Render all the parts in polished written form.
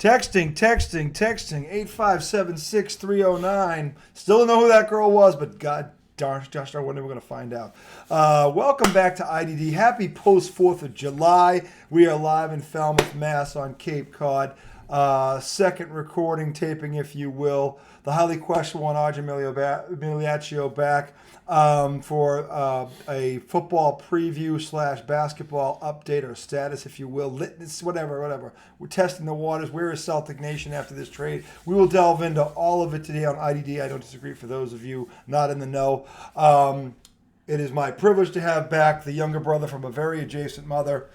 Texting, 8576309. Still don't know who that girl was, but God darn, Josh, when are we going to find out? Welcome back to IDD. Happy post 4th of July. We are live in Falmouth, Mass on Cape Cod. Second recording, taping, if you will. The highly questionable one, Arjun Miliaccio back for a football preview / basketball update or status, if you will. Litness, whatever. We're testing the waters. Where is Celtic Nation after this trade? We will delve into all of it today on IDD. I don't disagree for those of you not in the know. It is my privilege to have back the younger brother from a very adjacent mother,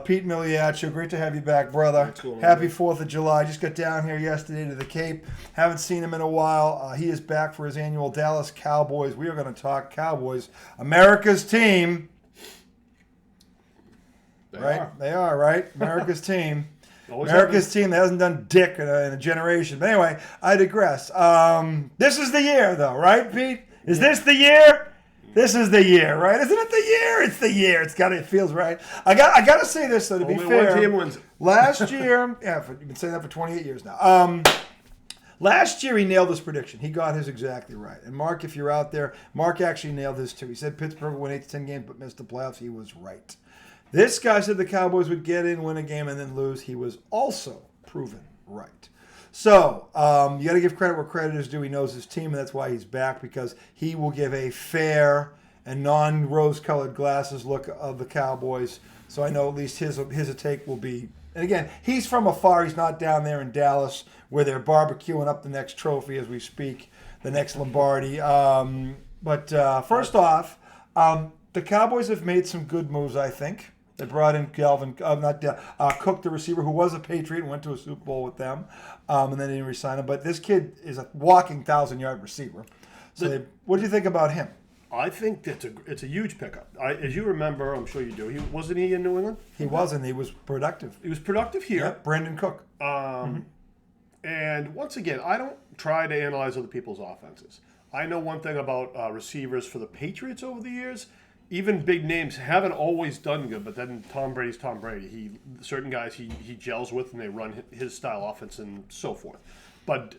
Pete Miliaccio. Great to have you back, brother. Happy 4th of July. Just got down here yesterday to the Cape. Haven't seen him in a while. He is back for his annual Dallas Cowboys. We are going to talk Cowboys, America's team. They are, right? America's team. America's team that hasn't done dick in a generation. But anyway, I digress. This is the year, though, right, Pete? Is this the year? This is the year, right? Isn't it the year? It's the year. It feels right. I got to say this, though, to be fair. One team wins. Last year, you've been saying that for 28 years now. Last year, he nailed his prediction. He got his exactly right. And Mark, if you're out there, Mark actually nailed his too. He said Pittsburgh would win 8 to 10 games but missed the playoffs. He was right. This guy said the Cowboys would get in, win a game, and then lose. He was also proven right. So, you got to give credit where credit is due. He knows his team, and that's why he's back, because he will give a fair and non-rose-colored glasses look of the Cowboys. So I know at least his take will be. And again, he's from afar. He's not down there in Dallas where they're barbecuing up the next trophy as we speak, the next Lombardi. But first off, the Cowboys have made some good moves, I think. They brought in Cook, the receiver, who was a Patriot and went to a Super Bowl with them, and then they didn't re-sign him. But this kid is a walking 1,000-yard receiver. So what do you think about him? I think it's a huge pickup. As you remember, I'm sure you do. Wasn't he in New England? He wasn't. He was productive. He was productive here. Yep, Brandon Cook. And once again, I don't try to analyze other people's offenses. I know one thing about receivers for the Patriots over the years. Even big names haven't always done good, but then Tom Brady's Tom Brady. Certain guys he gels with, and they run his style offense and so forth. But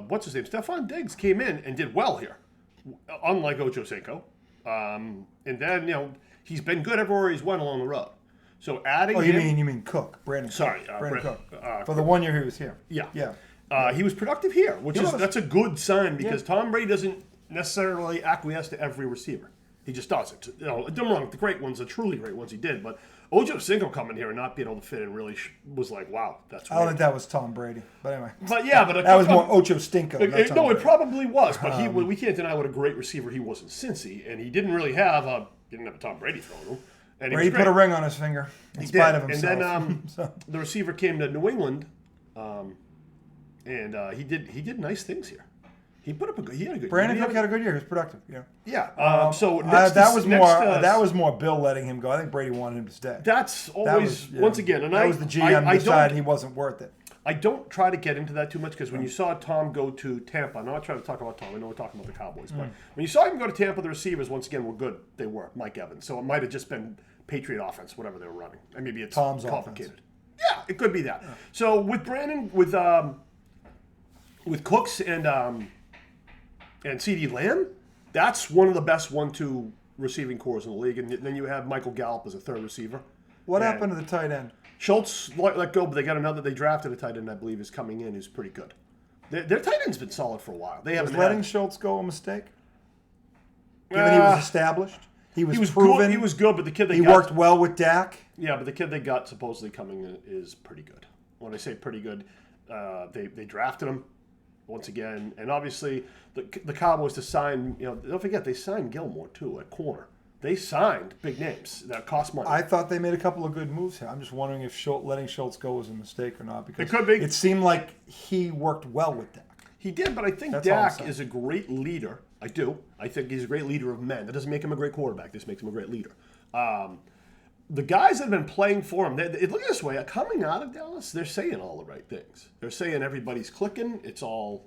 what's his name? Stephon Diggs came in and did well here, unlike Ocho Cinco. And then he's been good everywhere he's went along the road. So adding you mean Cook, Brandon? Sorry, Brandon Cook. For the 1 year he was here. Yeah. He was productive here, that's a good sign because Tom Brady doesn't necessarily acquiesce to every receiver. He just doesn't. Don't get me wrong, the great ones, the truly great ones he did, but Ocho Cinco coming here and not being able to fit in really was like, wow, that's weird. I don't think that was Tom Brady, but anyway. But yeah, but that was more Ocho Stinko. It probably was, but we can't deny what a great receiver he was in Cincy, and he didn't really have a Tom Brady throwing him. And Brady put a ring on his finger in spite of himself. And then the receiver came to New England, and he did nice things here. He had a good year. Brandon Cook had a good year. He was productive. Yeah. Yeah. That was more Bill letting him go. I think Brady wanted him to stay. That's always once again, and that was the GM decided he wasn't worth it. I don't try to get into that too much because when you saw Tom go to Tampa, I'm not trying to talk about Tom. I know we're talking about the Cowboys, but when you saw him go to Tampa, the receivers once again were good. They were Mike Evans, so it might have just been Patriot offense, whatever they were running, and maybe it's Tom's complicated. Offense. Yeah, it could be that. Yeah. So with Brandon, with Cooks and CeeDee Lamb, that's one of the best 1-2 receiving cores in the league. And then you have Michael Gallup as a third receiver. What happened to the tight end? Schultz let go, but they got another. They drafted a tight end, I believe, is coming in, who's pretty good. Their tight end's been solid for a while. They haven't letting Schultz go a mistake? Given he was established? He was proven? Good. He was good, but the kid he worked well with Dak? Yeah, but the kid they got supposedly coming in is pretty good. When I say pretty good, they drafted him. Once again, and obviously the Cowboys to sign, don't forget they signed Gilmore too at corner. They signed big names that cost money. I thought they made a couple of good moves here. I'm just wondering if letting Schultz go was a mistake or not, because it could be. It seemed like he worked well with Dak. He did, but I think Dak is a great leader. I do. I think he's a great leader of men. That doesn't make him a great quarterback. This makes him a great leader. The guys that have been playing for him, look at this way, coming out of Dallas, they're saying all the right things. They're saying everybody's clicking. It's all,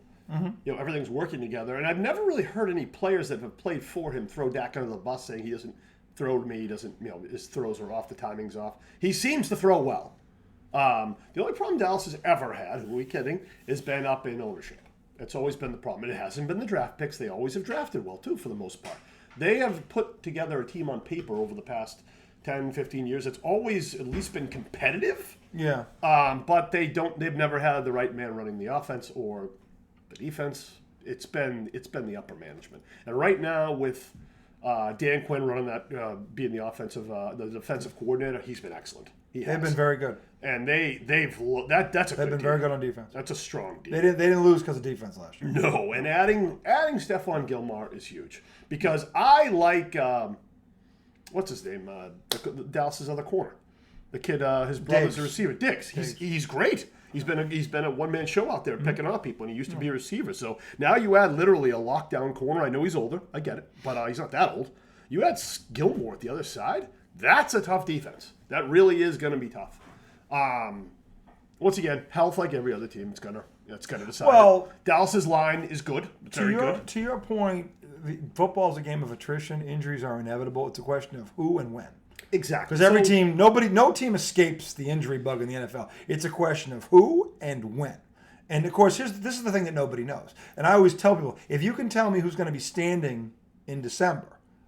everything's working together. And I've never really heard any players that have played for him throw Dak under the bus saying he doesn't throw to me, he doesn't, his throws are off, the timing's off. He seems to throw well. The only problem Dallas has ever had, who are we kidding, has been up in ownership. It's always been the problem. It hasn't been the draft picks. They always have drafted well, too, for the most part. They have put together a team on paper over the past 10, 15 years. It's always at least been competitive. Yeah. But they've never had the right man running the offense or the defense. It's been the upper management. And right now with Dan Quinn running that, being the defensive coordinator, he's been excellent. They've been very good. And they've been very good on defense. That's a strong team. They didn't lose because of defense last year. No, and adding Stephon Gilmore is huge because I like what's his name? Dallas's other corner. The kid, his brother's a receiver. Diggs. He's great. He's been a one-man show out there picking off people, and he used to be a receiver. So now you add literally a lockdown corner. I know he's older. I get it. But he's not that old. You add Gilmore at the other side. That's a tough defense. That really is going to be tough. Once again, health like every other team. It's gonna decide. Well, Dallas's line is good. It's very good. To your point, football is a game of attrition. Injuries are inevitable. It's a question of who and when. Exactly. Because no team escapes the injury bug in the NFL. It's a question of who and when. And of course, this is the thing that nobody knows. And I always tell people, if you can tell me who's going to be standing in December,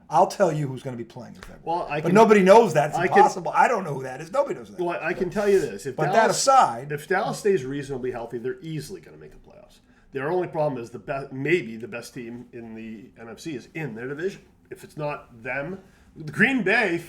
I'll tell you who's going to be playing in February. But nobody knows that. It's impossible. I don't know who that is. Nobody knows that. Well, I can tell you this. If Dallas stays reasonably healthy, they're easily going to make the playoffs. Their only problem is maybe the best team in the NFC is in their division. If it's not them, the Green Bay.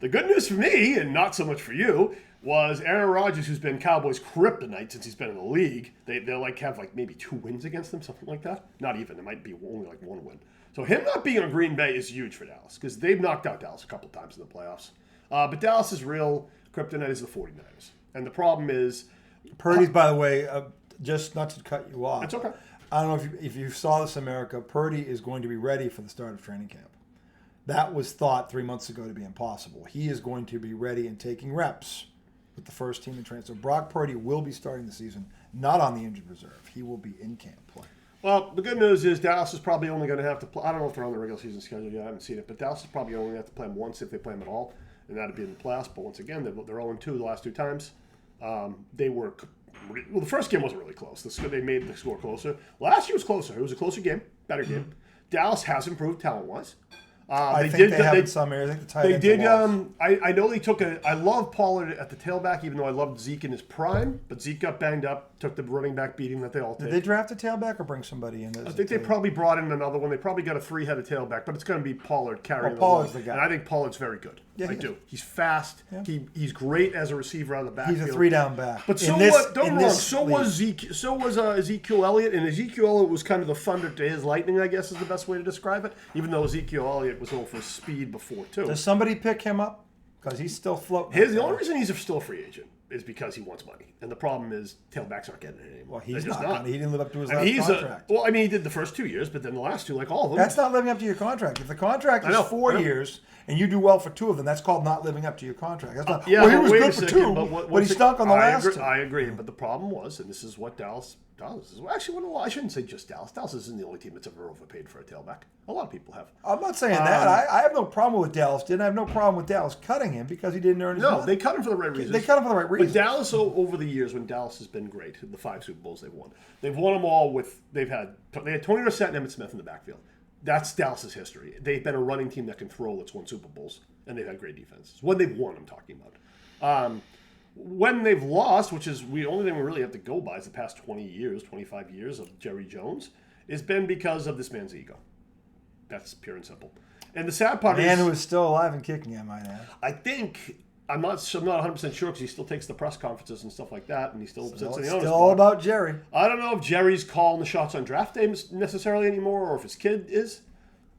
The good news for me, and not so much for you, was Aaron Rodgers, who's been Cowboys' kryptonite since he's been in the league. They'll have maybe 2 wins against them, something like that. Not even. It might be only 1 win. So him not being on Green Bay is huge for Dallas because they've knocked out Dallas a couple times in the playoffs. But Dallas's real kryptonite is the 49ers. And the problem is... Purdy's, by the way, just not to cut you off. It's okay. I don't know if you saw this, America. Purdy is going to be ready for the start of training camp. That was thought 3 months ago to be impossible. He is going to be ready and taking reps with the first team in training. So Brock Purdy will be starting the season not on the injured reserve. He will be in camp playing. Well, the good news is Dallas is probably only going to have to play. I don't know if they're on the regular season schedule yet. I haven't seen it. But Dallas is probably only going to have to play them once if they play them at all. And that would be in the playoffs. But once again, they're 0-2 the last 2 times. The first game wasn't really close. They made the score closer. Last year was closer. It was a closer game, better game. Dallas has improved talent-wise. I think they have in some areas. I think the tight ends I know they took I love Pollard at the tailback, even though I loved Zeke in his prime. But Zeke got banged up, took the running back beating that they all take. Did they draft a tailback or bring somebody in? I think they probably brought in another one. They probably got a 3-headed tailback, but it's going to be Pollard carrying Pollard's the guy. And I think Pollard's very good. Yeah, I do. He's fast. Yeah. He's great as a receiver out of the backfield. He's a 3-down back. But so what? Don't wrong. So was Zeke. So was Ezekiel Elliott, and Ezekiel Elliott was kind of the thunder to his lightning, I guess is the best way to describe it. Even though Ezekiel Elliott was known for speed before too. Does somebody pick him up? Because he's still floating. The only reason he's still a free agent is because he wants money. And the problem is tailbacks aren't getting it anymore. Well, he's not. He didn't live up to his last contract. He did the first 2 years, but then the last 2, like all of them. That's not living up to your contract. If the contract is 4 years and you do well for 2 of them, that's called not living up to your contract. That's not. He was good for 2, but he stunk on the last 2. I agree, but the problem was, and this is what Dallas does. Actually, I shouldn't say just Dallas. Dallas isn't the only team that's ever overpaid for a tailback. A lot of people have. I'm not saying that. I have no problem with Dallas. I have no problem with Dallas cutting him because he didn't earn his money. No, they cut him for the right reasons. They cut him for the right reasons. But Dallas, over the years, when Dallas has been great, the 5 Super Bowls they've won them all with. They had Tony Dorsett and Emmitt Smith in the backfield. That's Dallas's history. They've been a running team that can throw that's won Super Bowls, and they've had great defenses. When they've won, I'm talking about. When they've lost, which is the only thing we really have to go by is the past 20 years, 25 years of Jerry Jones, has been because of this man's ego. That's pure and simple. And the sad part is... Man who is still alive and kicking, I might add. I think... I'm not 100% sure because he still takes the press conferences and stuff like that, and he still sits in the owner's still all about Jerry. I don't know if Jerry's calling the shots on draft day necessarily anymore, or if his kid is.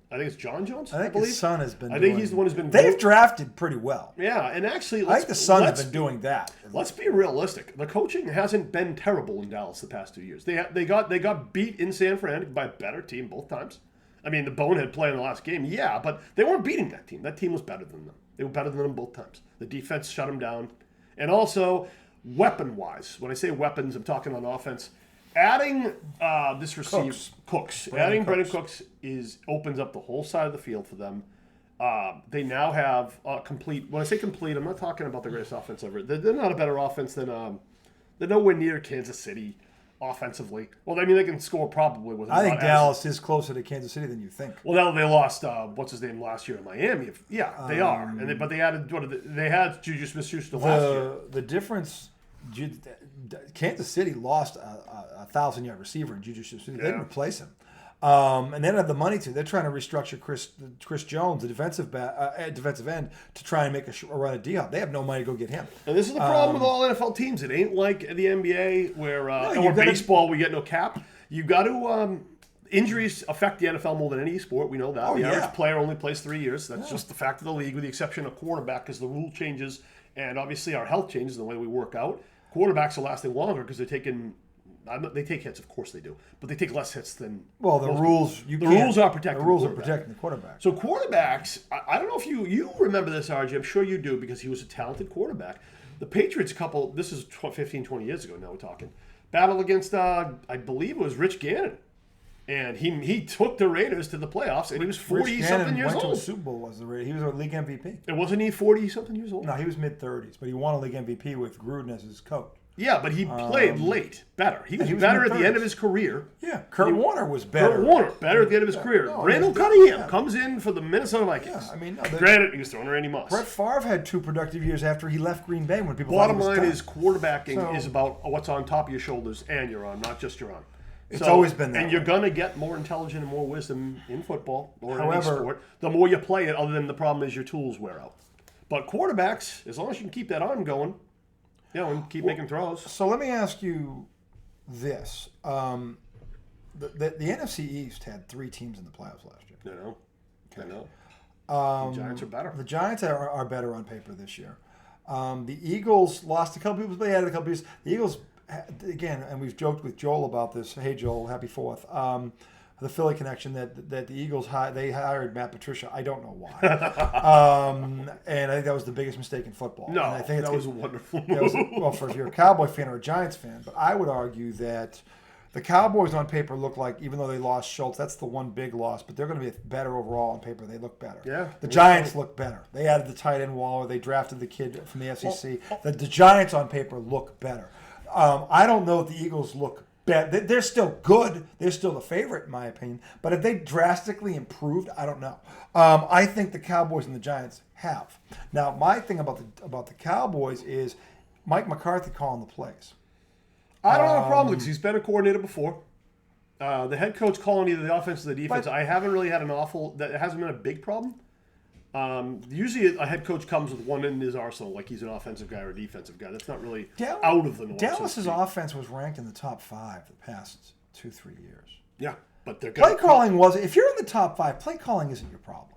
I think it's John Jones. I think his son has been. I think he's the one who's been. They've drafted pretty well. Yeah, and actually, I think the son has been doing that. Let's be realistic. The coaching hasn't been terrible in Dallas the past 2 years. They got beat in San Fran by a better team both times. I mean, the bonehead play in the last game, yeah, but they weren't beating that team. That team was better than them. They were better than them both times. The defense shut them down. And also, weapon-wise, when I say weapons, I'm talking on offense. Adding this receiver, Cooks. Adding Brandon Cooks opens up the whole side of the field for them. They now have complete. When I say complete, I'm not talking about the greatest offense ever. They're not a better offense than. They're nowhere near Kansas City offensively. Well, I mean, they can score probably with. I think Dallas is closer to Kansas City than you think. Well, now they lost. What's his name last year in Miami? Yeah, they are. But they added. They had Juju Smith-Schuster last year. The difference. Kansas City lost a 1,000-yard receiver in Juju Smith-Schuster. They didn't replace him. And they don't have the money to. They're trying to restructure Chris Jones, the defensive end, to try and make a run at D-Hop. They have no money to go get him. And this is the problem with all NFL teams. It ain't like the NBA or baseball. We get no cap. You got to. Injuries affect the NFL more than any sport. We know that. The average player only plays 3 years. That's just the fact of the league, with the exception of quarterback, because the rule changes and obviously our health changes in the way we work out. Quarterbacks are lasting longer because they're taking. They take hits, of course they do, but they take less hits than. Well, the rules. The rules are protecting. The rules are protecting the quarterback. So quarterbacks, I don't know if you remember this, RJ. I'm sure you do, because he was a talented quarterback. The Patriots this is 15, 20 years ago. Now we're talking battle against I believe it was Rich Gannon, and he took the Raiders to the playoffs, and he was 40-something years went old. To a Super Bowl was the Raiders. He was a league MVP. And wasn't he 40-something years old? No, he was mid-30s, but he won a league MVP with Gruden as his coach. Yeah, but he played late, better. He was better at the end of his career. Yeah, Kurt Warner was better. Kurt Warner, better at the end of his career. Randall Cunningham comes in for the Minnesota Vikings. Yeah, I mean, granted, he was throwing Randy Moss. Brett Favre had 2 productive years after he left Green Bay when people Bottom thought he was line done. is quarterbacking is about what's on top of your shoulders and your arm, not just your arm. It's always been that And way. you're going to get more intelligent and more wisdom in football or in any sport the more you play it, other than the problem is your tools wear out. But quarterbacks, as long as you can keep that arm going, and keep making throws. So let me ask you this. The NFC East had 3 teams in the playoffs last year. I know. The Giants are better. The Giants are better on paper this year. The Eagles lost a couple people. They added a couple people. The Eagles, again, and we've joked with Joel about this. Hey, Joel, happy 4th. The Philly connection that the Eagles they hired Matt Patricia. I don't know why. And I think that was the biggest mistake in football. No, and I think that was a wonderful move. Well, if you're a Cowboy fan or a Giants fan, but I would argue that the Cowboys on paper look like, even though they lost Schultz, that's the one big loss, but they're going to be better overall on paper. They look better. Yeah. The Giants look better. They added the tight end Waller. They drafted the kid from the SEC. The Giants on paper look better. I don't know if the Eagles look better. They're still good. They're still the favorite, in my opinion. But if they drastically improved, I don't know. I think the Cowboys and the Giants have. Now, my thing about the Cowboys is Mike McCarthy calling the plays. I don't have a problem because he's been a coordinator before. The head coach calling either the offense or the defense, I haven't really had that hasn't been a big problem. Usually a head coach comes with one in his arsenal, like he's an offensive guy or a defensive guy. That's not really out of the norm. Dallas's offense was ranked in the top 5 the past 2-3 years. Yeah, but they're play calling if you're in the top 5, play calling isn't your problem.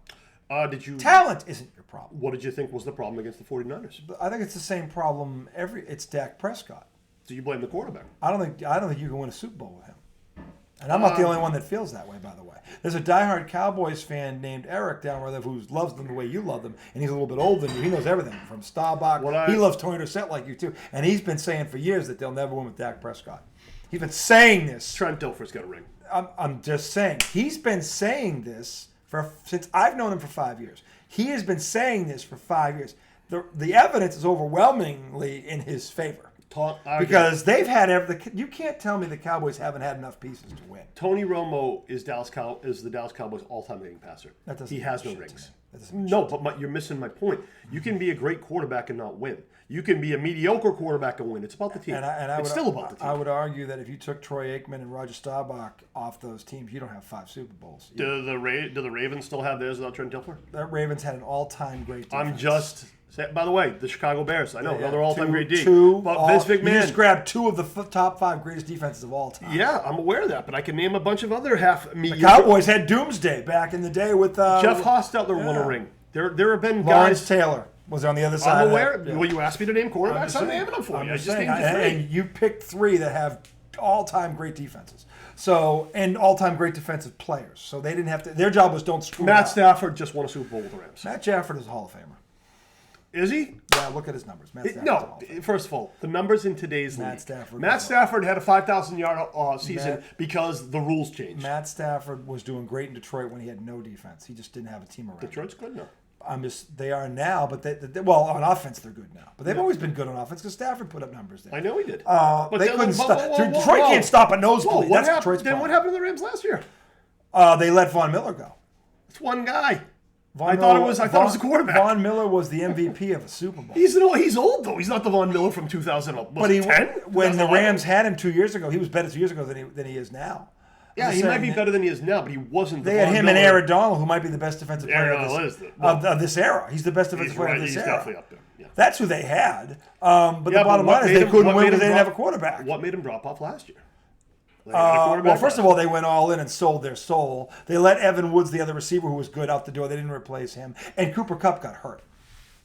Talent isn't your problem. What did you think was the problem against the 49ers? I think it's the same problem. It's Dak Prescott. So you blame the quarterback? I don't think you can win a Super Bowl with him. And I'm not the only one that feels that way, by the way. There's a diehard Cowboys fan named Eric down where who loves them the way you love them, and he's a little bit older than you. He knows everything from Staubach. He loves Tony Dorsett like you too, and he's been saying for years that they'll never win with Dak Prescott. He's been saying this. Trent Dilfer's got a ring. I'm just saying he's been saying this since I've known him for 5 years. He has been saying this for 5 years. The evidence is overwhelmingly in his favor. Because they've had you can't tell me the Cowboys haven't had enough pieces to win. Tony Romo is the Dallas Cowboys' all-time leading passer. He has no rings. No, but you're missing my point. You can be a great quarterback and not win. You can be a mediocre quarterback and win. It's about the team. It's still about the team. I would argue that if you took Troy Aikman and Roger Staubach off those teams, you don't have 5 Super Bowls. Do the Ravens still have theirs without Trent Dilfer? The Ravens had an all-time great defense. By the way, the Chicago Bears. I know another all-time great D. But Vince McMahon. You just grabbed 2 of the top 5 greatest defenses of all time. Yeah, I'm aware of that, but I can name a bunch of other mediocre. The Cowboys had Doomsday back in the day with Jeff Hostetler won a ring. There have been guys. Lawrence Taylor was on the other side. I'm aware. Well, you asked me to name quarterbacks. I'm naming them for you. I just named you 3. And you picked 3 that have all-time great defenses. And all-time great defensive players. So they didn't have to. Their job was don't screw Matt up. Stafford just won a Super Bowl with the Rams. Matt Stafford is a Hall of Famer. Is he? Yeah, look at his numbers. Matt Stafford's No. awful. First of all, the numbers in today's league. Stafford Matt was Stafford had a 5,000-yard season because the rules changed. Matt Stafford was doing great in Detroit when he had no defense. He just didn't have a team around him. Detroit's good now. They are now, but well, on offense they're good now. But they've always been good on offense because Stafford put up numbers there. I know he did. But they couldn't stop. Detroit can't stop a nosebleed. That's Detroit's problem. Then what happened to the Rams last year? They let Von Miller go. It's one guy. I thought it was the quarterback. Von Miller was the MVP of a Super Bowl. He's old though. He's not the Von Miller from 2010. But when the Rams had him 2 years ago, he was better 2 years ago than he is now. Yeah, he might be better than he is now, but he wasn't. They had him and Aaron Donald, who might be the best defensive player of this era. He's the best defensive player of this era. He's definitely up there. Yeah. That's who they had. But the bottom line is they couldn't win because they didn't have a quarterback. What made him drop off last year? Well, first of all, they went all in and sold their soul. They let Evan Woods, the other receiver who was good, out the door. They didn't replace him. And Cooper Kupp got hurt.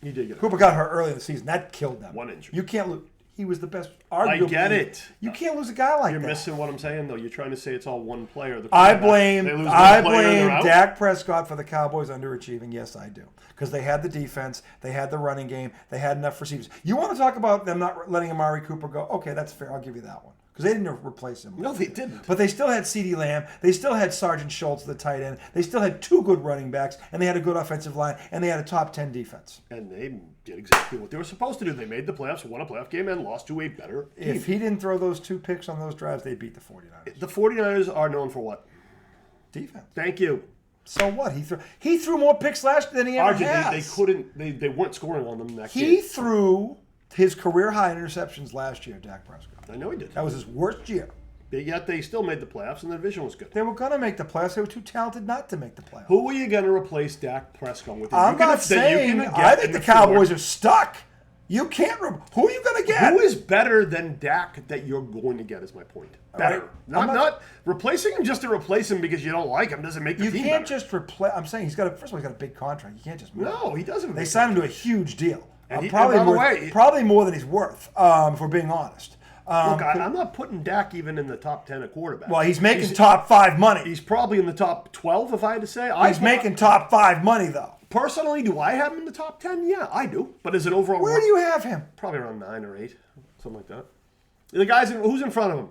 He did get hurt. Cooper got hurt early in the season. That killed them. One injury. You can't lose. He was the best. Arguably, I get it. You can't lose a guy like that. You're missing what I'm saying, though. You're trying to say it's all one player. I blame Dak Prescott for the Cowboys underachieving. Yes, I do. Because they had the defense, they had the running game, they had enough receivers. You want to talk about them not letting Amari Cooper go? Okay, that's fair. I'll give you that one. Because they didn't replace him. No, they didn't. But they still had CeeDee Lamb. They still had Sergeant Schultz, the tight end. They still had two good running backs, and they had a good offensive line, and they had a top 10 defense. And they did exactly what they were supposed to do. They made the playoffs, won a playoff game, and lost to a better team. If he didn't throw those 2 picks on those drives, they beat the 49ers. The 49ers are known for what? Defense. Thank you. So what? He threw more picks last year than he ever has. They weren't scoring on them that game. He threw his career high in interceptions last year, Dak Prescott. I know he did. That was his worst year. Yet they still made the playoffs, and the division was good. They were going to make the playoffs. They were too talented not to make the playoffs. Who are you going to replace Dak Prescott with? I'm not saying. I think the Cowboys are stuck. You can't. Who are you going to get? Who is better than Dak that you're going to get? Is my point. Better. Right. Not replacing him just to replace him because you don't like him doesn't make the team better. You can't just replace. I'm saying first of all, he's got a big contract. You can't just move. No, he doesn't. They signed him to a huge deal. And probably more than he's worth, if we're being honest. Look, I'm not putting Dak even in the top 10 of quarterbacks. Well, he's making top 5 money. He's probably in the top 12, if I had to say. He's making top 5 money, though. Personally, do I have him in the top 10? Yeah, I do. But as an overall... Where do you have him? Probably around 9 or 8, something like that. The guys, who's in front of him?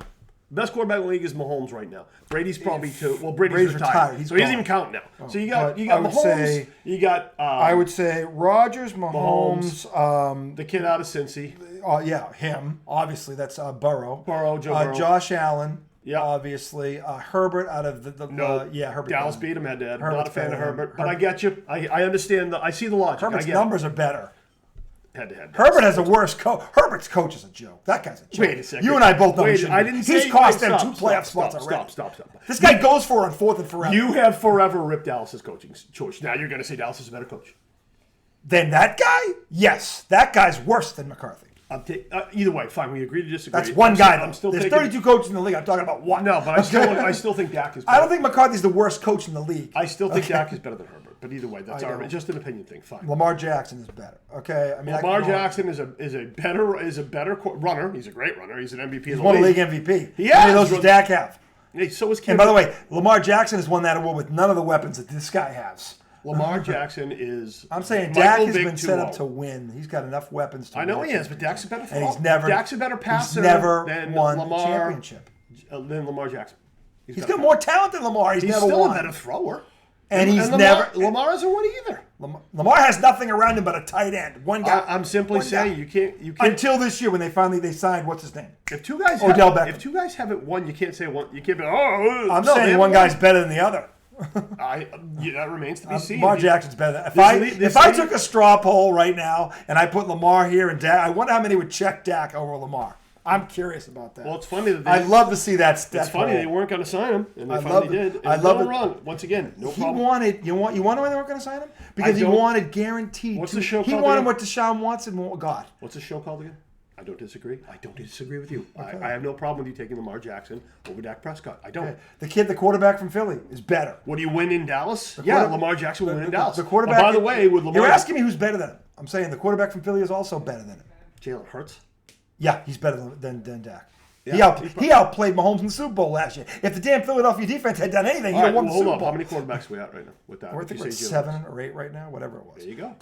Best quarterback in the league is Mahomes right now. Brady's probably 2. Well, Brady's retired. So he doesn't even count now. So you got Mahomes. You got... I would say Rodgers, Mahomes. The kid out of Cincy. Yeah, him. Obviously, that's Burrow. Joe Burrow. Josh Allen. Yeah. Obviously. Herbert out of Herbert. Dallas beat him head-to-head. I'm not a fan of Herbert. But I get you. I understand. I see the logic. Herbert's numbers are better. Head-to-head. Herbert has a worse coach. Herbert's coach is a joke. That guy's a joke. Wait a second. You and I both know I didn't say... He's cost them 2 playoff spots already. Stop. This guy goes for it on 4th and forever. You have forever ripped Dallas's coaching choice. Now you're going to say Dallas is a better coach. Then that guy? Yes. That guy's worse than McCarthy. Either way, fine. We agree to disagree. That's one guy, though. There's 32 coaches in the league. I'm talking about one. No, but I still think Dak is better. I don't think McCarthy's the worst coach in the league. I still think Dak is better than Herbert. But either way, that's just an opinion thing. Fine. Lamar Jackson is better. Okay, Lamar Jackson is a better runner. He's a great runner. He's an MVP. He's won a league MVP. Yeah. How many of those does Dak have? Hey, so is Kim. And by the way, Lamar Jackson has won that award with none of the weapons that this guy has. Lamar Jackson is. I'm saying Dak has been set up to win. He's got enough weapons to win. I know he is, but Dak's a better. And Dak's a better passer. He's never than won Lamar, a championship. Than Lamar Jackson. He's got more talent than Lamar. He's never still won. a better thrower. And Lamar hasn't won either. Lamar has nothing around him but a tight end. One guy. I'm simply saying you can't. Until this year when they signed what's his name? If two guys haven't won, you can't say one. You can't be. I'm saying one guy's better than the other. That remains to be seen. Lamar Jackson's better. If I took a straw poll right now and I put Lamar here and Dak, I wonder how many would check Dak over Lamar. I'm curious about that. Well, it's funny that I'd love to see that. It's funny they weren't going to sign him, and they finally did. I love it. Wrong. Once again, no problem. You want to know why they weren't going to sign him? Because he wanted guaranteed. What's the show called? He wanted what Deshaun wants and God. What's the show called again? I don't disagree. I don't disagree with you. Okay. I have no problem with you taking Lamar Jackson over Dak Prescott. I don't. Okay. The quarterback from Philly, is better. Would he win in Dallas? Lamar Jackson will win in Dallas. The quarterback. By the way, with Lamar, you're asking me who's better than him. I'm saying the quarterback from Philly is also better than him. Jalen Hurts. Yeah, he's better than Dak. Yeah, he outplayed Mahomes in the Super Bowl last year. If the damn Philadelphia defense had done anything, he would have won the Super Bowl. How many quarterbacks are we at right now with that? I think we're at 7 or 8 right now, whatever it was. There you go.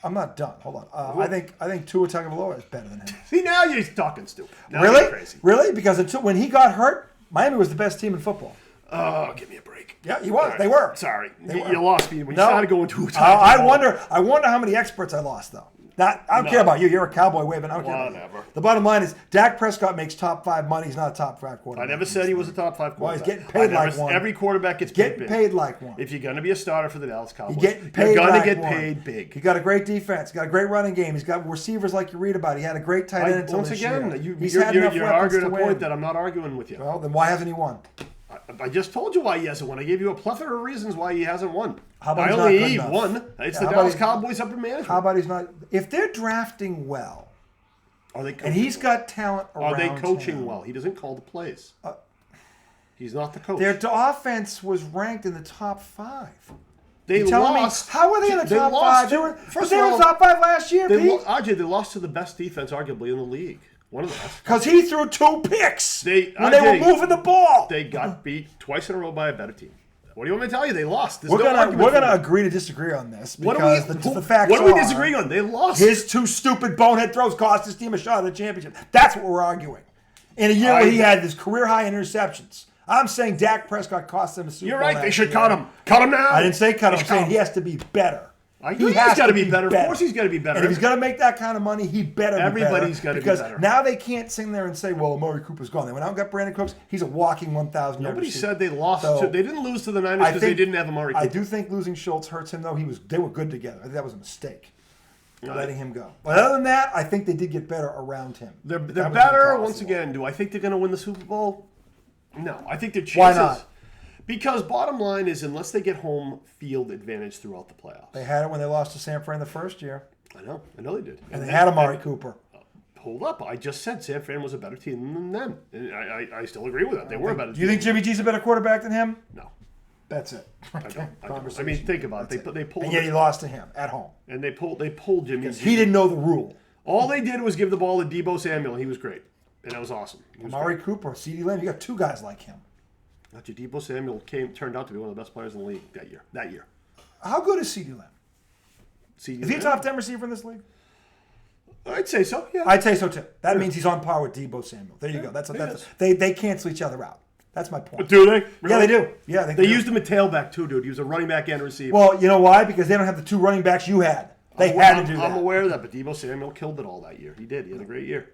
I'm not done. Hold on. I think Tua Tagovailoa is better than him. See, now you're talking stupid. Now Really? You're crazy. Really? Because until when he got hurt, Miami was the best team in football. Oh, give me a break. Yeah, he was. All right. They were. Sorry. They were. You lost me when you No. started going to I wonder how many experts I lost, though. I don't care about you. You're a cowboy waving. I don't care about you. Whatever. The bottom line is Dak Prescott makes top 5 money. He's not a top 5 quarterback. I never said he was a top 5 Well, he's quarterback. getting paid like one. Every quarterback gets Getting paid big. paid like one. If you're going to be a starter for the Dallas Cowboys, You're getting paid you're going like to get one. paid big. He got a great defense. He got a great running game. He's got receivers like you read about. He had a great tight end until Once this again, year. you're arguing a point that I'm not arguing with you. Well, then why hasn't he won? I just told you why he hasn't won. I gave you a plethora of reasons why he hasn't won. How about I he's only not good need enough? one. It's Yeah, the how Dallas about Cowboys upper management. How about he's not? If they're drafting well, Are they coaching and he's got talent around Are they coaching him, well? He doesn't call the plays. He's not the coach. their offense was ranked in the top 5. They You're telling lost. me how were they in the top 5? They were First in of the all, top 5 last year, they Pete. RJ, they lost to the best defense, arguably, in the league. One of the best. Because he threw 2 picks when RJ, they were moving the ball. They got beat twice in a row by a better team. What do you want me to tell you? They lost. There's We're no argument gonna for it. agree to disagree on this What because are we, the facts what are we are disagreeing on? They lost. his 2 stupid bonehead throws cost his team a shot at the championship. That's what we're arguing. In a year where he had his career high interceptions, I'm saying Dak Prescott cost them a Super You're Bowl right. They last should year. cut him. Cut him now. I didn't say cut him. I'm They should saying he has to be better. I agree he's got to be better. Of course he's got to be better. And if he's going to make that kind of money, he better Everybody's be gotta better. be better. Because now they can't sit there and say, well, Amari Cooper's gone. They went out and got Brandon Cooks. He's a walking 1,000 yard Nobody receiver. said they lost. So, They didn't lose to the Niners because they didn't have Amari Cooper. I do think losing Schultz hurts him, though. They were good together. I think that was a mistake. Letting him go. But other than that, I think they did get better around him. They're That was better. impossible. Once again, do I think they're going to win the Super Bowl? No. I think their chances. Why not? Because bottom line is, unless they get home field advantage throughout the playoffs. They had it when they lost to San Fran the first year. I know they did. And they had Amari Cooper. Hold up. I just said San Fran was a better team than them. And I still agree with that. They were a better Do you team. think Jimmy G's a better quarterback than him? No. That's it. I don't. I Conversation. mean, think about it. They pulled And yet he lost to him at home. and they pulled Jimmy. He didn't know the rule. All they did was give the ball to Deebo Samuel, and he was great. And that was awesome. He was Amari Cooper, CeeDee Lamb, you got 2 guys like him. great. Deebo Samuel turned out to be one of the best players in the league that year. How good is CeeDee Lamb? CeeDee Is he a Lamb? top 10 receiver in this league? I'd say so. Yeah. I'd say so too. That means he's on par with Deebo Samuel. There you go. That's is. they cancel each other out. That's my point. Do they? Really? Yeah, they do. Yeah, They do. used him at tailback too, dude. He was a running back and receiver. Well, you know why? Because they don't have the 2 running backs you had. They had to do that. I'm aware of that, but Deebo Samuel killed it all that year. He did. He had a great year.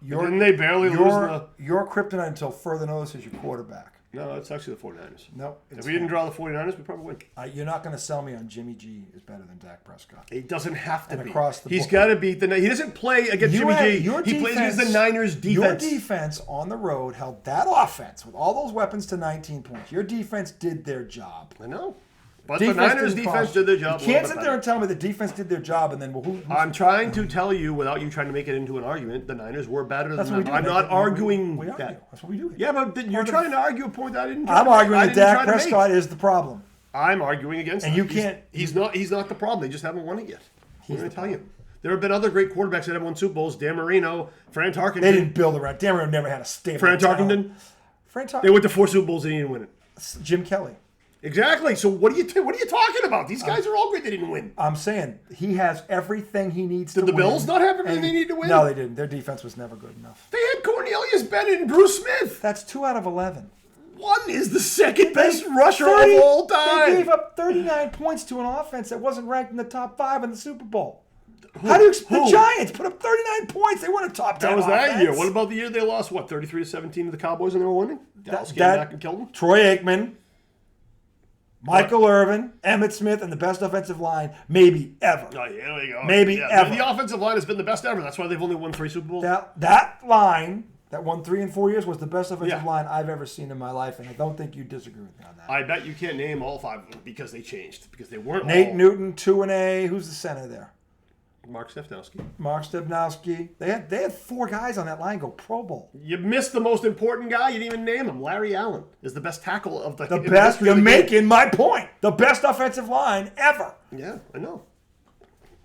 Your- Didn't they barely lose the? Your kryptonite until further notice is your quarterback. No, it's actually the 49ers. No, If we didn't draw the 49ers, we probably win. you're not going to sell me on Jimmy G is better than Dak Prescott. He doesn't have to And be. across the He's board. got to beat the. He doesn't play against Jimmy G. He plays against the Niners defense. Your defense on the road held that offense with all those weapons to 19 points. Your defense did their job. I know. But the Niners didn't defense cost did their you. job. You can't sit there and tell me the defense did their job and then who's I'm trying to tell you, without you trying to make it into an argument, the Niners were better That's than what we them. do. I'm not arguing we argue. that. That's what we do. Yeah, but you're trying to argue a point that I didn't. I'm arguing I that didn't Dak try to make. Prescott is the problem. I'm arguing against. And that. you can't- He's not the problem. They just haven't won it yet. I'm going to tell you. There have been other great quarterbacks that have won Super Bowls. Dan Marino, Fran Tarkenton. They didn't build around. Dan Marino never had a stable. Fran talent. Tarkenton. Fran They Tarkenton. went to 4 Super Bowls and he didn't win it. Jim Kelly. Exactly. So what are you talking about? These guys are all great. They didn't win. I'm saying he has everything he needs to Did the win. Bills not have everything they need to win? No, they didn't. Their defense was never good enough. They had Cornelius Bennett and Bruce Smith. That's 2 out of 11. One is the second best rusher of all time. They gave up 39 points to an offense that wasn't ranked in the top 5 in the Super Bowl. How do you expect the Giants put up 39 points? They weren't a top 10 That was that offense. year. What about the year they lost, 33-17 to the Cowboys and they were winning? Dallas came back and killed them? Troy Aikman, Michael Irvin, Emmitt Smith, and the best offensive line maybe ever. Oh, yeah, there you go. Maybe ever. The offensive line has been the best ever. That's why they've only won 3 Super Bowls. That line that won 3 and 4 years was the best offensive Yeah. line I've ever seen in my life, and I don't think you disagree with me on that. I bet you can't name all 5 of them because they changed. Because they weren't Nate all. Newton, 2-A. Who's the center there? Mark Stepnowski. Mark Stepnowski. They had 4 guys on that line go Pro Bowl. You missed the most important guy. You didn't even name him. Larry Allen is the best tackle of the The in best. history You're of the game. making my point. The best offensive line ever. Yeah, I know.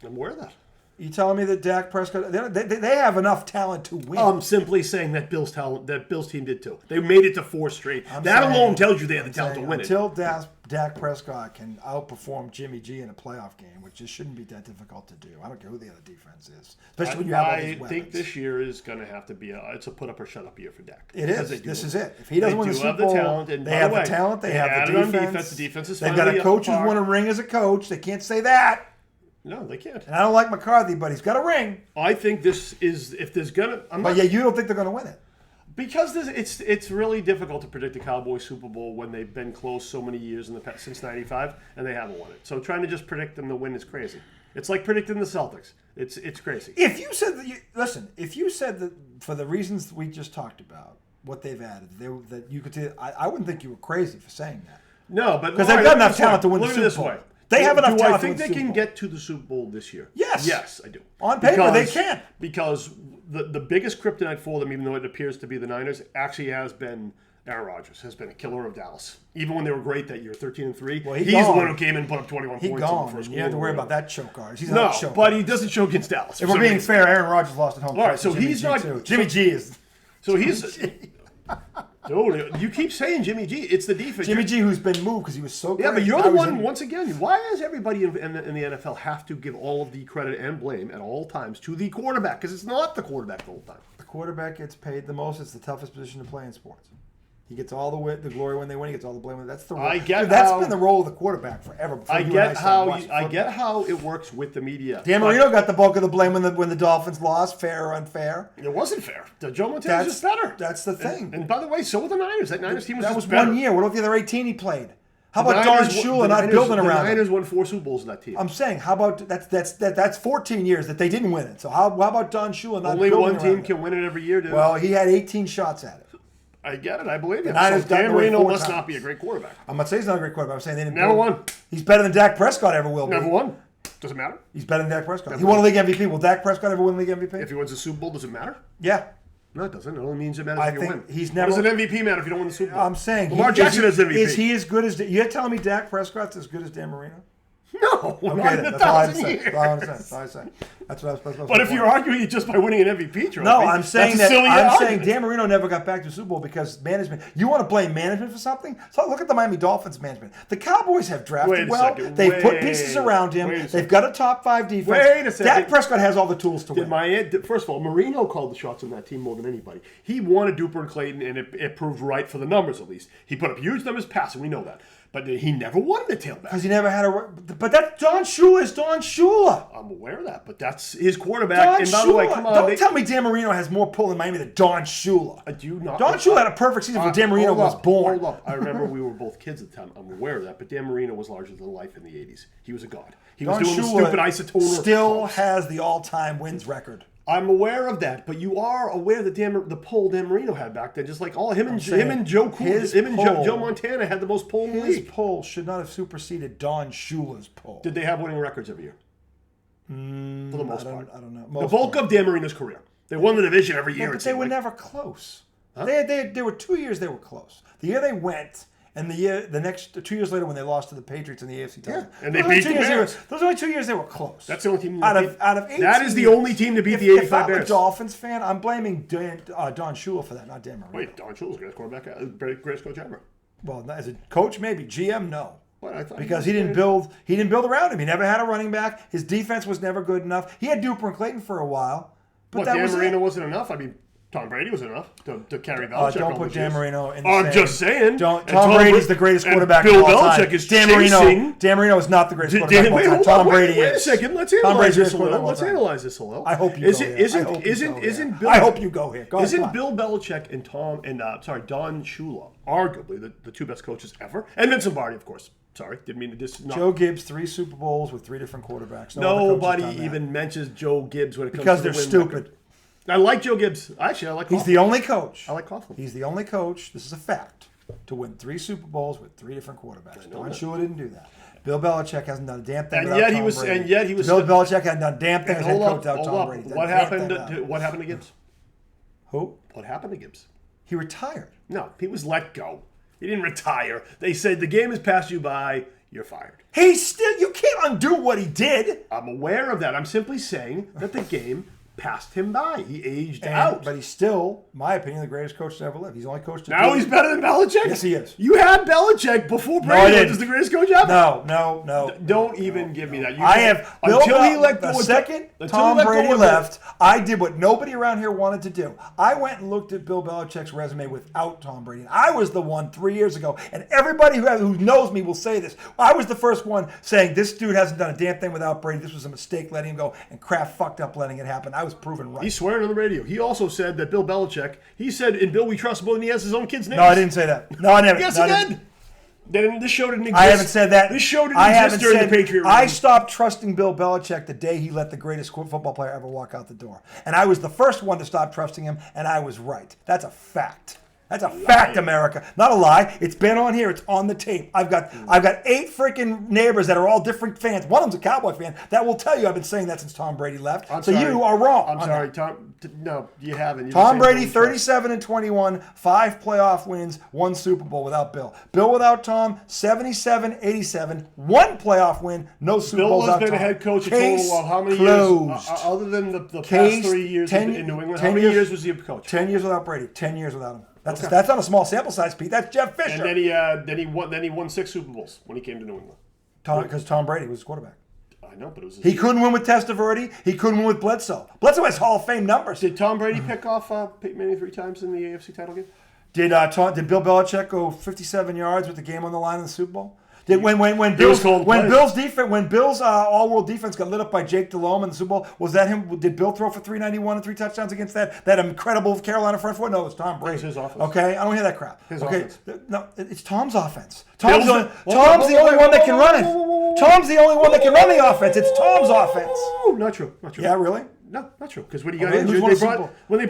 I'm aware of that. You telling me that Dak Prescott? They have enough talent to win. I'm simply saying that Bills team did too. They made it to 4 straight. I'm that saying- alone tells you they have the I'm talent to saying win it. Until Dak Prescott can outperform Jimmy G in a playoff game, which just shouldn't be that difficult to do. I don't care who the other defense is, especially when you have all these I weapons. think this year is going to have to be it's a put up or shut up year for Dak. It Because is. they This do- is it. If he doesn't win the do Super have the Bowl, talent, and they by have the the way, talent. They have added the on defense. The defense is They've got a finally coach up who's par. won a ring as a coach. They can't say that. No, they can't. And I don't like McCarthy, but he's got a ring. I think this is if there's gonna. But yeah, you don't think they're going to win it. Because it's really difficult to predict the Cowboys Super Bowl when they've been close so many years in the past since '95 and they haven't won it. So trying to just predict them to win is crazy. It's like predicting the Celtics. It's crazy. If you said that, if you said that for the reasons we just talked about, what they've added, that you could say, I wouldn't think you were crazy for saying that. No, but Because they've got enough talent to win the Look at Super it this Bowl. way. They have enough Do talent I to think win the they Super can Bowl. get to the Super Bowl this year? Yes. Yes, I do. On paper, they can. Because the biggest kryptonite for them, even though it appears to be the Niners, actually has been Aaron Rodgers, has been a killer of Dallas. Even when they were great that year, 13-3, Well, he's gone. the one who came in and put up 21 He points in gone. the first You don't have to worry quarter. about that choke artist. He's No, not a choke but artist. he doesn't show against Dallas. If we're being fair, Aaron Rodgers lost at home. All right, twice so to Jimmy he's G not- too. Jimmy G is So he's... Dude, you keep saying Jimmy G. It's the defense. Jimmy G, who's been moved because he was so great. Yeah, but you're I the was one, in- once again, why does everybody in the NFL have to give all of the credit and blame at all times to the quarterback? Because it's not the quarterback the whole time. The quarterback gets paid the most. It's the toughest position to play in sports. He gets all the glory when they win. He gets all the blame when that's the role. I get That's how- been the role of the quarterback forever. Before I you and get started how watching I football. get how it works with the media. Dan Marino got the bulk of the blame when the Dolphins lost, fair or unfair. But it wasn't fair. Joe Montana was just better. That's the thing. And by the way, so were the Niners. That Niners team was that just was better. 1 year. What about the other 18 he played? How The about Don Niners- Shula the not Niners- building around The him? Niners won 4 Super Bowls in that team. I'm saying, how about that's 14 years that they didn't win it. So how about Don Shula not Only building one around team it? can win it every year, dude. Well, he had 18 shots at it. I get it. I believe it. Niners So got Dan away Marino 4 must times. not be a great quarterback. I'm not saying he's not a great quarterback. I'm saying they didn't Never build- won. He's better than Dak Prescott ever will be. Never won. Does it matter? He's better than Dak Prescott. He won a league MVP. Will Dak Prescott ever win a league MVP? If he wins the Super Bowl, does it matter? Yeah. No, it doesn't. It only means it matters I if you think win. he's What never- does an MVP matter if you don't win the Super Bowl? I'm saying Lamar Jackson is MVP. Is he as good as you're telling me Dak Prescott's as good as Dan Marino? No, Okay, not in a that's all I'm thousand saying. years. That's all I'm saying. That's all I'm saying. That's what I was supposed to But if you're arguing it just by winning an MVP trophy, No, I'm saying that's a silly I'm saying argument. Dan Marino never got back to the Super Bowl because management. You want to blame management for something? So look at the Miami Dolphins management. The Cowboys have drafted Wait a well. second. They've put pieces around him. Wait a They've second. got a top 5 defense. Wait a second. Dak Prescott has all the tools to Did win. First of all, Marino called the shots on that team more than anybody. He wanted Duper and Clayton, and it proved right for the numbers at least. He put up huge numbers passing. We know that. But he never wanted the tailback. Because he never had a. But that Don Shula is Don Shula. I'm aware of that, but that's his quarterback. Don And by the way, Shula. come on. Don't tell me Dan Marino has more pull in Miami than Don Shula. Do you not? Don Shula had a perfect season when Dan Marino Hold was up, born. Hold up. I remember we were both kids at the time. I'm aware of that. But Dan Marino was larger than life in the 80s. He was a god. He was Don doing the Shula stupid isotoner. still clubs. has the all-time wins record. I'm aware of that, but you are aware that the pull Dan Marino had back then, just like all him and Joe Joe Montana had the most pull in the His league. pull should not have superseded Don Shula's pull. Did they have winning records every year? For the most part. I don't know. The bulk of Dan Marino's career. They won the division every year. But it they seemed were like. never close. There were 2 years they were close. The year they went, and the next 2 years later when they lost to the Patriots in the AFC title. Yeah, and they those were beat 2 the years they were- Bears. Those are only 2 years they were close. That's the only team. out of 18 that is the years. only team to beat the If 85 I'm a Bears. Dolphins fan, I'm blaming Don Shula for that, not Dan Marino. Wait, Don Shula's the greatest quarterback, greatest coach ever. Well, as a coach, maybe. GM, no. What, I thought Because he didn't build around him. He never had a running back. His defense was never good enough. He had Duper and Clayton for a while, but What, that Dan was Marino it. wasn't enough? I mean, Tom Brady was enough to carry Belichick. Don't all put those Dan years. Marino in the I'm same- just saying. Tom And Brady's the greatest and quarterback Bill of all time. Belichick is Dan Marino is not the greatest quarterback of all time. Tom Brady wait a is. second. Let's Tom analyze Brady's this a the greatest little. quarterback of Let's all time. analyze this a little. I hope you Is go it, there. isn't, I hope you isn't, go isn't there. Bill, I hope you go here. Go ahead, Isn't come on. Bill Belichick and Don Shula arguably the two best coaches ever? And Vince Lombardi, of course. Sorry, didn't mean to Joe Gibbs, 3 Super Bowls with 3 different quarterbacks. No other coach has Nobody done that. even mentions Joe Gibbs when it comes Because to the they're win stupid. record. I like Joe Gibbs. Actually, I like He's Coughlin. the only coach. I like Coughlin. He's the only coach. This is a fact to win 3 Super Bowls with 3 different quarterbacks. Don Shula didn't do that. Bill Belichick hasn't done a damn thing And without yet Tom he was- Brady. and yet he was- Bill Belichick hadn't done a damn thing as head Hold coach up, without hold Tom up. Brady. He's What done a damn happened thing without him. what happened to Gibbs? Who? What happened to Gibbs? He retired. No, he was let go. He didn't retire. They said the game has passed you by. you're fired. You can't undo what he did. I'm aware of that. I'm simply saying that the game passed him by. He aged out. But he's still, in my opinion, the greatest coach to ever live. He's only coached. Now he's better than Belichick? Yes, he is. You had Belichick before Brady was the greatest coach ever. No. Don't even give me that. I have. Until he let the go. second Tom Brady left, I did what nobody around here wanted to do. I went and looked at Bill Belichick's resume without Tom Brady. I was the one 3 years ago, and everybody who knows me will say this. I was the first one saying this dude hasn't done a damn thing without Brady. This was a mistake letting him go, and Kraft fucked up letting it happen. I was proven right. He's swearing on the radio. He also said that Bill Belichick, he said, in Bill We Trust more than he has his own kids' names. No, I didn't say that. No, I never. Yes, no, he did. Then this show didn't exist. I haven't said that. This show didn't exist during the Patriot I reign. stopped trusting Bill Belichick the day he let the greatest football player ever walk out the door. And I was the first one to stop trusting him, and I was right. That's a fact. That's a fact, America. Not a lie. It's been on here. It's on the tape. I've got 8 freaking neighbors that are all different fans. One of them's a Cowboy fan. That will tell you I've been saying that since Tom Brady left. You are wrong. I'm sorry, Tom. No, you haven't. Tom Brady, 37-21, 5 playoff wins, 1 Super Bowl without Bill. Bill without Tom, 77-87, 1 playoff win, no Super Bowl without Tom. Bill has been a head coach a total of how many closed. years? Other than the past 3 years in New England, how many years was he a coach? 10 years without Brady. 10 years without him. That's not a small sample size, Pete. That's Jeff Fisher. And then he won 6 Super Bowls when he came to New England. Because Tom Brady was his quarterback. I know, but it was he couldn't win with Testaverde. He couldn't win with Bledsoe. Bledsoe has Hall of Fame numbers. Did Tom Brady pick off Peyton Manning 3 times in the AFC title game? Did Bill Belichick go 57 yards with the game on the line in the Super Bowl? When Bill's all-world defense got lit up by Jake Delhomme in the Super Bowl, was that him? Did Bill throw for 391 and 3 touchdowns against that incredible Carolina front four? No, it was Tom Brady. It was his offense. Okay, I don't hear that crap. His okay, offense. No, it's Tom's offense. Tom's the only one that can run it. Tom's the only one that can run the offense. It's Tom's offense. Not true. Yeah, really? No, not true. Because when he got injured, when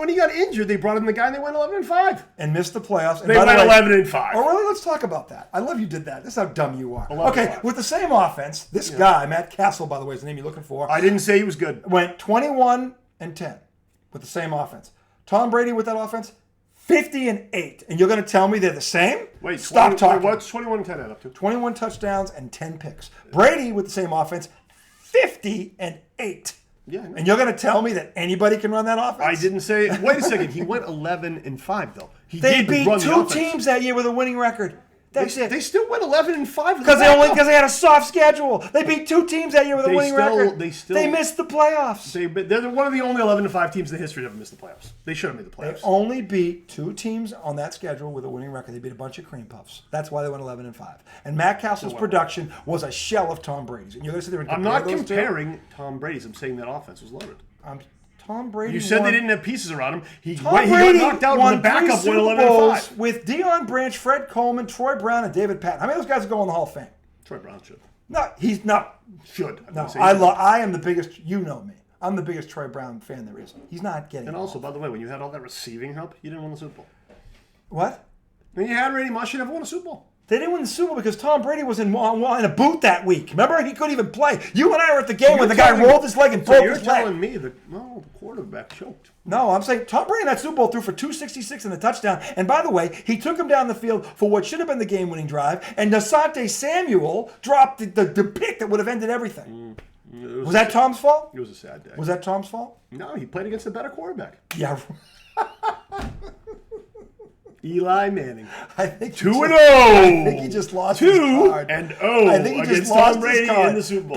he got injured, they brought in the guy and they went 11-5 and missed the playoffs. They went 11-5. Oh, really? Let's talk about that. I love you did that. That's how dumb you are. 11-5. Okay, with the same offense, this guy Matt Castle, by the way, is the name you're looking for. I didn't say he was good. Went 21-10 with the same offense. Tom Brady with that offense, 50-8, and you're going to tell me they're the same? Wait, stop talking. What's 21-10 add up to? 21 touchdowns and 10 picks. Brady with the same offense, 50-8. Yeah, and you're going to tell me that anybody can run that offense? I didn't say. Wait a second. He went 11-5 though. They beat 2 teams that year with a winning record. That's it. They still went 11-5 because they had a soft schedule. They beat 2 teams that year with a winning record. They missed the playoffs. They're one of the only 11-5 teams in the history that ever missed the playoffs. They should have made the playoffs. They only beat 2 teams on that schedule with a winning record. They beat a bunch of cream puffs. That's why they went 11-5. And Matt Castle's production was a shell of Tom Brady's. And you're going to sit there and I'm not comparing Tom Brady's. I'm saying that offense was loaded. Tom Brady. You said they didn't have pieces around him. He got knocked out when the backup went 11-5 with Deion Branch, Fred Coleman, Troy Brown, and David Patton. How many of those guys are going in the Hall of Fame? Troy Brown should. No, he's not. Should. I am the biggest. You know me. I'm the biggest Troy Brown fan there is. He's not getting. And also, by the way, when you had all that receiving help, you didn't win the Super Bowl. What? When you had Randy Moss, you never won a Super Bowl. They didn't win the Super Bowl because Tom Brady was in a boot that week. Remember? He couldn't even play. You and I were at the game when the guy rolled his leg and broke his leg. You're telling me that the quarterback choked. No, I'm saying Tom Brady in that Super Bowl threw for 266 and a touchdown. And by the way, he took him down the field for what should have been the game-winning drive. And Asante Samuel dropped the pick that would have ended everything. Was that Tom's fault? It was a sad day. Was that Tom's fault? No, he played against a better quarterback. Yeah. Eli Manning. I think 2-0. I think he just lost his card. 2-0 I think he against just lost Tom Brady his card. in the Super Bowl.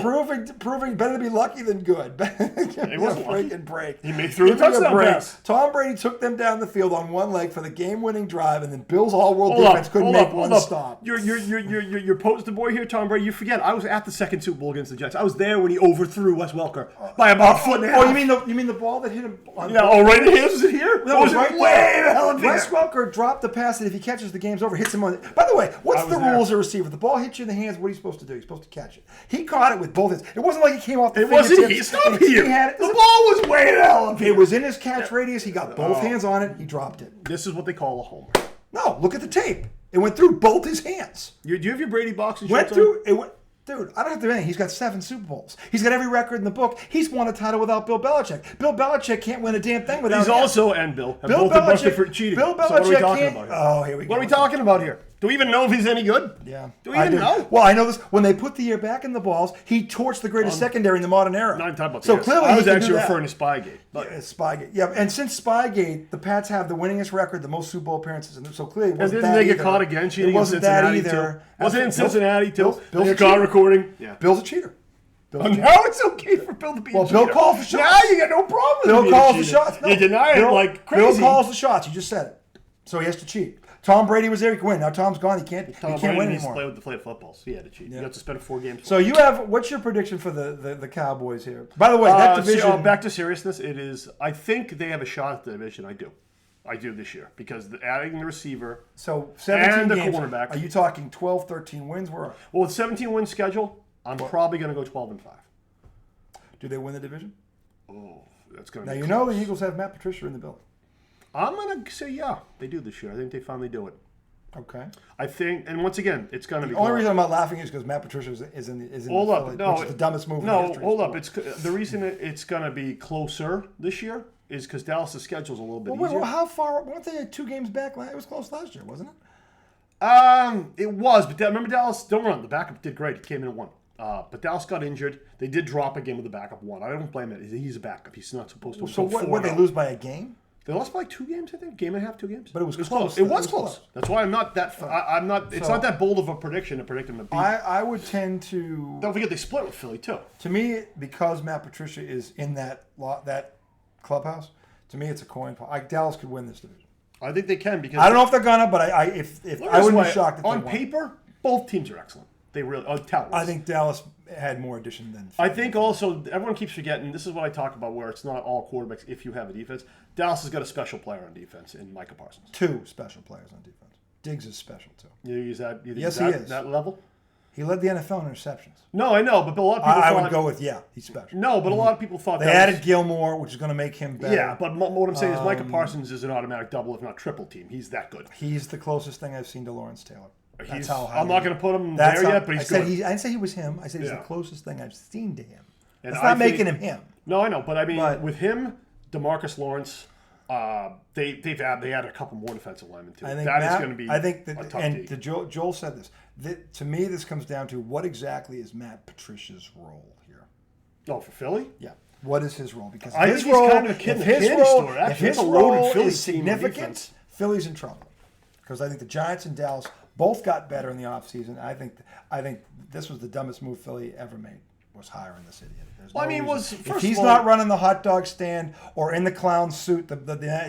Proving better to be lucky than good. It wasn't lucky. Break. He threw a touchdown pass. Tom Brady took them down the field on one leg for the game-winning drive, and then Bill's all-world defense couldn't make one stop. You're poster boy here, Tom Brady. You forget I was at the second Super Bowl against the Jets. I was there when he overthrew Wes Welker by about a foot and a half. Oh, you mean the ball that hit him? Right in his. Was it here? No, it was right way the hell in Wes Welker dropped the pass that if he catches the game's over, hits him on it. By the way, what's the rules of a receiver? The ball hits you in the hands, what are you supposed to do? You're supposed to catch it. He caught it with both hands. It wasn't like he came off the fingertips. It wasn't. Stop here. The ball was way the hell up here. It was in his catch radius. He got both hands on it. He dropped it. This is what they call a homer. No, look at the tape. It went through both his hands. Do you have your Brady boxing shorts on? Dude, I don't have to do anything. He's got 7 Super Bowls. He's got every record in the book. He's won a title without Bill Belichick. Bill Belichick can't win a damn thing without him. Bill have both been busted for cheating. Bill Belichick so what are we talking about here? Oh, here we go. What are we talking about here? Do we even know if he's any good? Yeah. Do we even know? Well, I know this. When they put the year back in the balls, he torched the greatest secondary in the modern era. Not talking about so this. clearly I was he can actually do that. referring to Spygate. But Yeah, Spygate. Yeah, and since Spygate, the Pats have the winningest record, the most Super Bowl appearances, and so clearly it and wasn't didn't that they get either. caught again cheating It wasn't in that Cincinnati either. too? Was it in Cincinnati too? Bill's They a got caught cheater. recording. Yeah. Bill's a cheater. Oh, now it's okay for Bill to be a cheater. Bill calls the shots. Now you got no problem with Bill being a calls the cheater. shots. No, You deny Bill, it like crazy. Bill calls the shots. You just said it. So he has to cheat. Tom Brady was there. He could win. Now Tom's gone. He can't win needs to anymore. play football, so he had to cheat. Yeah. You got to spend 4 games. So you have, what's your prediction for the Cowboys here? By the way, that division. Back to seriousness, it is. I think they have a shot at the division. I do this year because adding the receiver. So 17 and the games. quarterback. Are you talking 12, 13 wins? Where are? Well, with 17-win schedule, I'm probably going to go 12-5. Do they win the division? Oh, that's going Now to. you know the Eagles have Matt Patricia in the building. I'm going to say yeah, they do this year. I think they finally do it. Okay. I think, and once again, it's going to be. The only reason I'm not laughing is because Matt Patricia is in Hold the up, Philly, no, which is the dumbest move in the No, history. hold up. It's the reason it's going to be closer this year is because Dallas' schedule's a little bit easier. Well, how far? Weren't they 2 games back? It was close last year, wasn't it? It was, but remember Dallas. Don't run. The backup did great. He came in and won. But Dallas got injured. They did drop a game with the backup one. I don't blame it. He's a backup. He's not supposed to. So what? They lose by a game? They lost by like 2 games, I think. Game and a half, 2 games. But it was close. It was close. That's why I'm not that. I'm not. It's not that bold of a prediction to predict him to beat. I would tend to. Don't forget they split with Philly too. To me, because Matt Patricia is in that clubhouse, to me it's a coin toss. Dallas could win this division. I think they can because I don't know if they're gonna, but if I wouldn't be shocked if on they won. paper both teams are excellent. They really talent. I think Dallas had more addition than. I think also everyone keeps forgetting. This is what I talk about, where it's not all quarterbacks. If you have a defense, Dallas has got a special player on defense in Micah Parsons. 2 special players on defense. Diggs is special too. You use that? Yes, he is. That level. He led the NFL in interceptions. No, I know, but a lot of people. I would go with he's special. No, but a lot of people thought They added Gilmore, which is going to make him better. Yeah, but what I'm saying is Micah Parsons is an automatic double, if not triple team. He's that good. He's the closest thing I've seen to Lawrence Taylor. That's how high I'm not going to put him that's there how, yet, but he's good. I didn't say he was him. I said he's the closest thing I've seen to him. And That's not making him him. No, I know, but I mean, with him, DeMarcus Lawrence, they added a couple more defensive linemen too. That is going to be. I think a tough and D. Joel said this. To me, this comes down to what exactly is Matt Patricia's role here. Oh, for Philly? Yeah. What is his role? Because I his think he's role, kind of a kid in if a his candy role, store. Actually, if his that's a loaded role Philly is team on significant, defense. Philly's in trouble. Because I think the Giants and Dallas both got better in the offseason. I think this was the dumbest move Philly ever made. Was hiring the city. Well, I mean, if he's not running the hot dog stand or in the clown suit,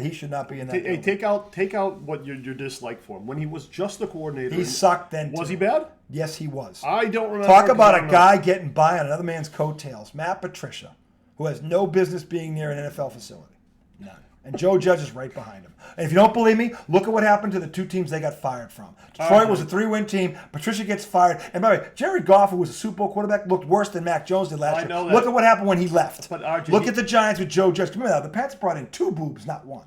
he should not be in that. Hey, take out what your dislike for him. When he was just the coordinator, He sucked then. Was he bad? Yes, he was. I don't remember. Talk about a guy getting by on another man's coattails. Matt Patricia, who has no business being near an NFL facility. None. And Joe Judge is right behind him. And if you don't believe me, look at what happened to the 2 teams they got fired from. Detroit was a 3-win team. Patricia gets fired. And by the way, Jared Goff, who was a Super Bowl quarterback, looked worse than Mac Jones did last year. know that. Look at what happened when he left. But RJ, look at the Giants with Joe Judge. Remember that. The Pats brought in 2 boobs, not 1.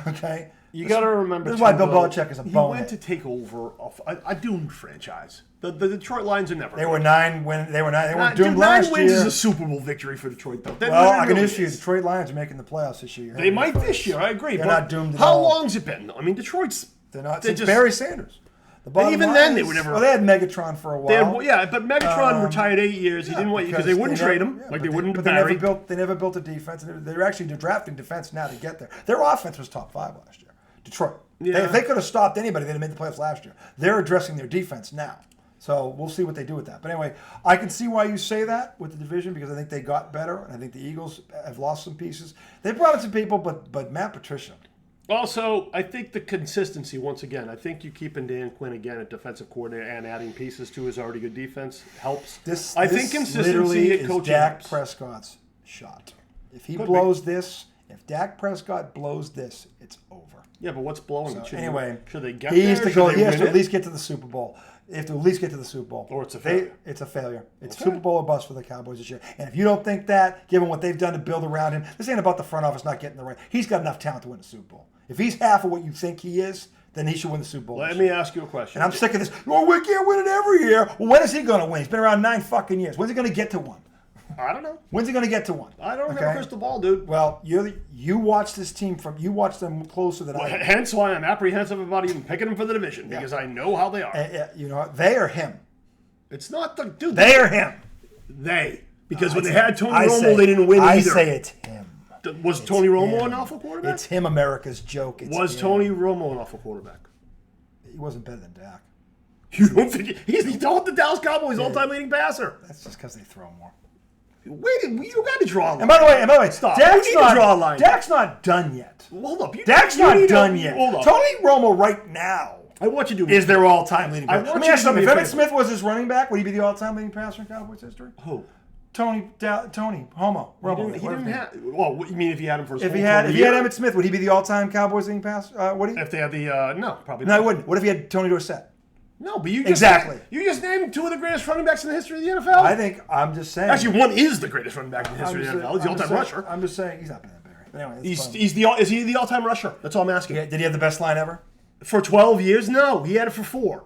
Okay? You got to remember. This is why Bill Belichick is a He bonehead. went to take over a doomed franchise. The Detroit Lions are never. They were 9 when they were doomed Dude, last 9 wins year. is a Super Bowl victory for Detroit, though. Well, I can issue you. Detroit Lions are making the playoffs this year. They might this year. I agree. They're but not doomed at how all. long's it been? I mean, Detroit's. They're not. They're Since just- Barry Sanders. The bottom even line then, they is- were never- Well, they had Megatron for a while. But Megatron retired 8 years. He didn't want because they wouldn't trade him like they wouldn't to Barry. They never built a defense. And they're actually drafting defense now to get there. Their offense was top 5 last year. Detroit. Yeah. If they could have stopped anybody, they'd have made the playoffs last year. They're addressing their defense now. So we'll see what they do with that. But anyway, I can see why you say that with the division because I think they got better, and I think the Eagles have lost some pieces. They brought in some people, but Matt Patricia. Also, I think the consistency, once again, I think you keeping Dan Quinn again at defensive coordinator and adding pieces to his already good defense helps. I think consistency literally at is coaching Dak helps. Prescott's shot. If he Could blows this, if Dak Prescott blows this, it's over. Yeah, but what's blowing it? Should they get he there? has to Should go. they He has win to it? at least get to the Super Bowl. They have to at least get to the Super Bowl. Or it's a failure. It's a failure. It's Okay. Super Bowl or bust for the Cowboys this year. And if you don't think that, given what they've done to build around him, this ain't about the front office not getting the right. He's got enough talent to win the Super Bowl. If he's half of what you think he is, then he should win the Super Bowl. Let this me year. ask you a question. And I'm sick of this. Well, we can't win it every year. Well, when is he going to win? He's been around 9 fucking years. When's he going to get to one? I don't know. When's he going to get to one? I don't have a crystal ball, dude. Well, you watch this team you watch them closer than I do. Hence why I'm apprehensive about even picking them for the division, because I know how they are. You know, they are him. It's not the dude. They are him. Because when they had Tony Romo, they didn't win either. I say it's him. Was Tony Romo an awful quarterback? It's him, America's joke. Was Tony Romo an awful quarterback? He wasn't better than Dak. You don't think he's the Dallas Cowboys all-time leading passer? That's just because they throw more. Wait, you got to draw a line. And by the way, stop. Draw a line. Dak's not done yet. Hold up. Dak's not done yet. Hold up. Tony Romo right now I want you to is their all-time leading passer. Let me ask you something. If Emmitt Smith Smith was his running back, would he be the all-time leading passer in Cowboys history? Who? Tony, Romo. He didn't have. Well, you mean if he had him for his if he had Emmitt Smith, would he be the all-time Cowboys leading passer? Would he? If they had the no, probably No, not. he wouldn't. What if he had Tony Dorsett? No, but you just named two of the greatest running backs in the history of the NFL. I'm just saying. Actually, one is the greatest running back in the history of the NFL. He's the all-time rusher. I'm just saying he's not been that Barry. But anyway, is he the all-time rusher? That's all I'm asking. Yeah, did he have the best line ever? For 12 years? No, he had it for 4.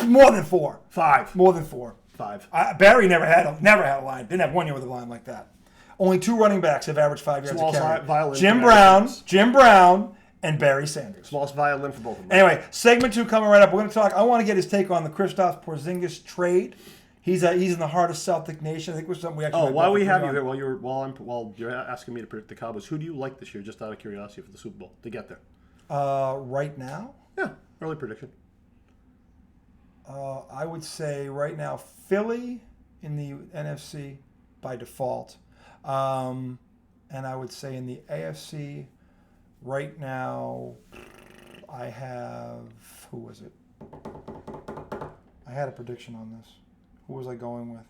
More than 4. 5. More than 4. 5. Barry never had a line. Didn't have 1 year with a line like that. Only 2 running backs have averaged 5 yards a carry. Jim Brown, and Barry Sanders. Smallest violin for both of them. Anyway, segment 2 coming right up. We're going to talk. I want to get his take on the Kristaps Porzingis trade. He's in the heart of Celtic Nation. I think it was something we actually. While we have you here, while you're asking me to predict the Cowboys, who do you like this year, just out of curiosity, for the Super Bowl to get there? Right now. Yeah, early prediction. I would say right now Philly in the NFC by default, and I would say in the AFC. Right now, I have... Who was it? I had a prediction on this. Who was I going with?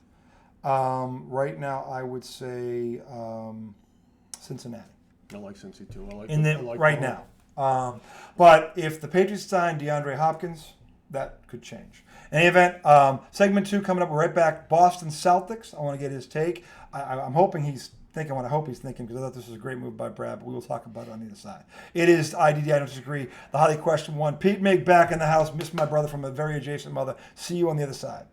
Right now, I would say Cincinnati. I like Cincy, too. Right now. But if the Patriots sign DeAndre Hopkins, that could change. In any event, segment 2 coming up. We're right back. Boston Celtics. I want to get his take. I'm hoping he's thinking what I hope he's thinking, because I thought this was a great move by Brad, but we will talk about it on either side. It is IDD, I don't disagree. The Highly Question 1. Pete Mig back in the house. Missed my brother from a very adjacent mother. See you on the other side.